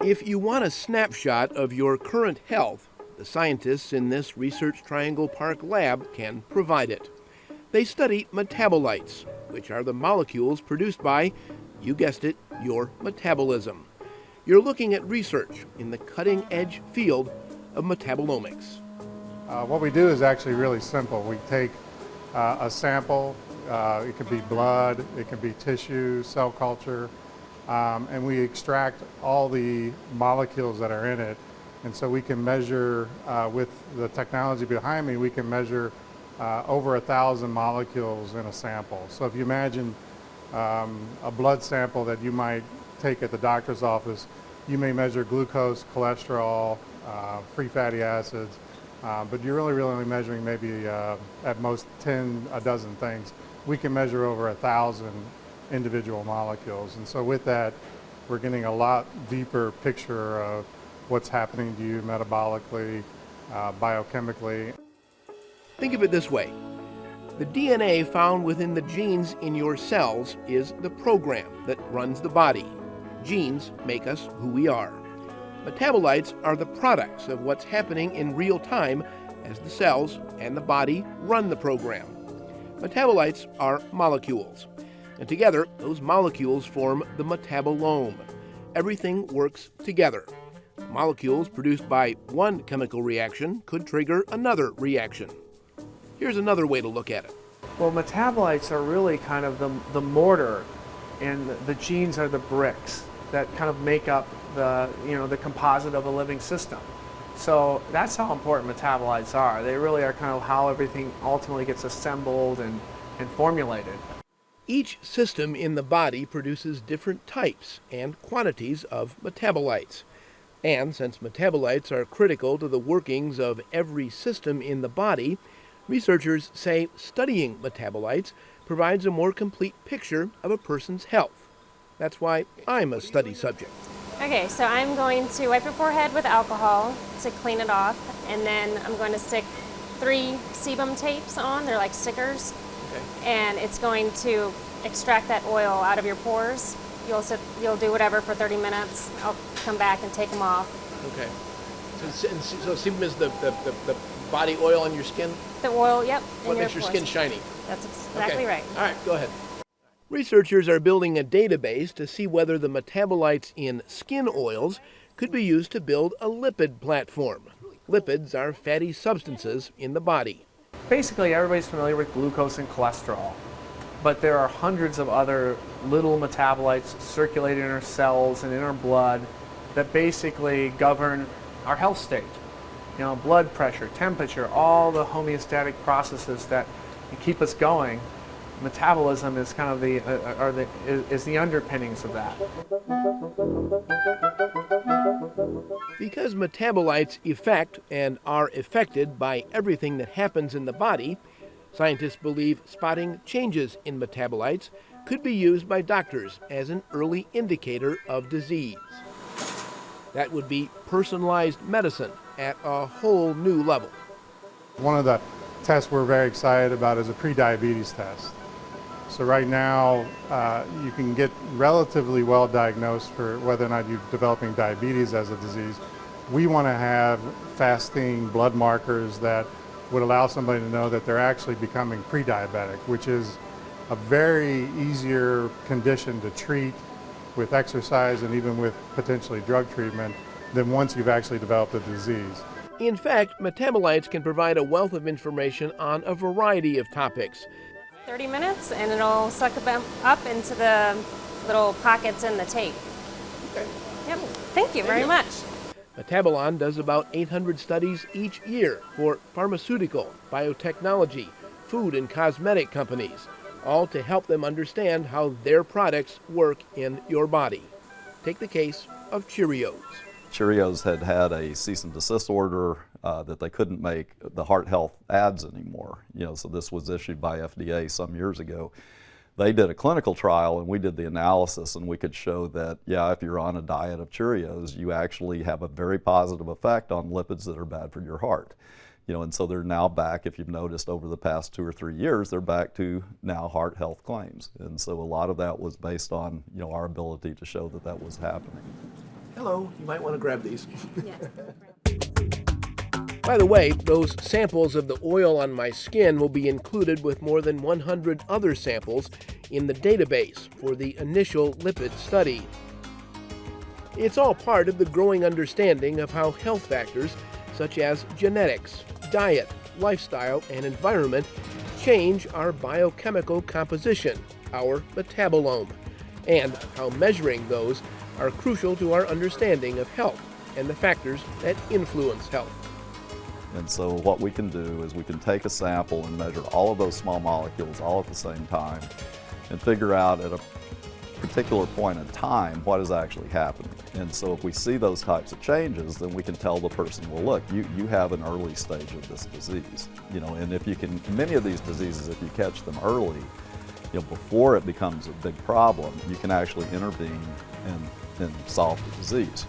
If you want a snapshot of your current health, the scientists in this Research Triangle Park lab can provide it. They study metabolites, which are the molecules produced by, you guessed it, your metabolism. You're looking at research in the cutting-edge field of metabolomics. What we do is actually really simple. We take a sample, it could be blood, it could be tissue, cell culture, and we extract all the molecules that are in it. And so we can measure, with the technology behind me, we can measure over 1,000 molecules in a sample. So if you imagine a blood sample that you might take at the doctor's office, you may measure glucose, cholesterol, free fatty acids, but you're really only measuring maybe at most a dozen things. We can measure over 1,000 individual molecules. And so with that, we're getting a lot deeper picture of what's happening to you metabolically, biochemically. Think of it this way. The DNA found within the genes in your cells is the program that runs the body. Genes make us who we are. Metabolites are the products of what's happening in real time as the cells and the body run the program. Metabolites are molecules, and together those molecules form the metabolome. Everything works together. Molecules produced by one chemical reaction could trigger another reaction. Here's another way to look at it. Well, metabolites are really kind of the mortar, and the genes are the bricks that kind of make up the composite of a living system. So that's how important metabolites are. They really are kind of how everything ultimately gets assembled and formulated. Each system in the body produces different types and quantities of metabolites. And since metabolites are critical to the workings of every system in the body, researchers say studying metabolites provides a more complete picture of a person's health. That's why I'm a study subject. Okay, so I'm going to wipe your forehead with alcohol to clean it off, and then I'm going to stick 3 sebum tapes on. They're like stickers. Okay. And it's going to extract that oil out of your pores. You'll do whatever for 30 minutes. I'll come back and take them off. Okay. So sebum is the body oil on your skin? The oil, yep. What makes your skin shiny? That's exactly okay. right. All right, go ahead. Researchers are building a database to see whether the metabolites in skin oils could be used to build a lipid platform. Lipids are fatty substances in the body. Basically, everybody's familiar with glucose and cholesterol, but there are hundreds of other little metabolites circulating in our cells and in our blood that basically govern our health state. Blood pressure, temperature, all the homeostatic processes that keep us going. Metabolism is kind of the underpinnings of that. Because metabolites affect and are affected by everything that happens in the body, scientists believe spotting changes in metabolites could be used by doctors as an early indicator of disease. That would be personalized medicine at a whole new level. One of the tests we're very excited about is a pre-diabetes test. So right now, you can get relatively well diagnosed for whether or not you're developing diabetes as a disease. We want to have fasting blood markers that would allow somebody to know that they're actually becoming pre-diabetic, which is a very easier condition to treat with exercise and even with potentially drug treatment than once you've actually developed the disease. In fact, metabolites can provide a wealth of information on a variety of topics. 30 minutes, and it'll suck them up into the little pockets in the tape. Okay. Yep. Thank you very much. Metabolon does about 800 studies each year for pharmaceutical, biotechnology, food and cosmetic companies, all to help them understand how their products work in your body. Take the case of Cheerios. Cheerios had a cease and desist order that they couldn't make the heart health ads anymore. So this was issued by FDA some years ago. They did a clinical trial and we did the analysis, and we could show that, yeah, if you're on a diet of Cheerios, you actually have a very positive effect on lipids that are bad for your heart. And so they're now back, if you've noticed over the past 2 or 3 years, they're back to now heart health claims. And so a lot of that was based on, our ability to show that that was happening. Hello, you might want to grab these. Yes. By the way, those samples of the oil on my skin will be included with more than 100 other samples in the database for the initial lipid study. It's all part of the growing understanding of how health factors such as genetics, diet, lifestyle, and environment change our biochemical composition, our metabolome, and how measuring those are crucial to our understanding of health and the factors that influence health. And so what we can do is we can take a sample and measure all of those small molecules all at the same time and figure out at a particular point in time what is actually happening. And so if we see those types of changes, then we can tell the person, well, look, you have an early stage of this disease. You know, and if you can, many of these diseases, if you catch them early, you know, before it becomes a big problem, you can actually intervene and solve the disease.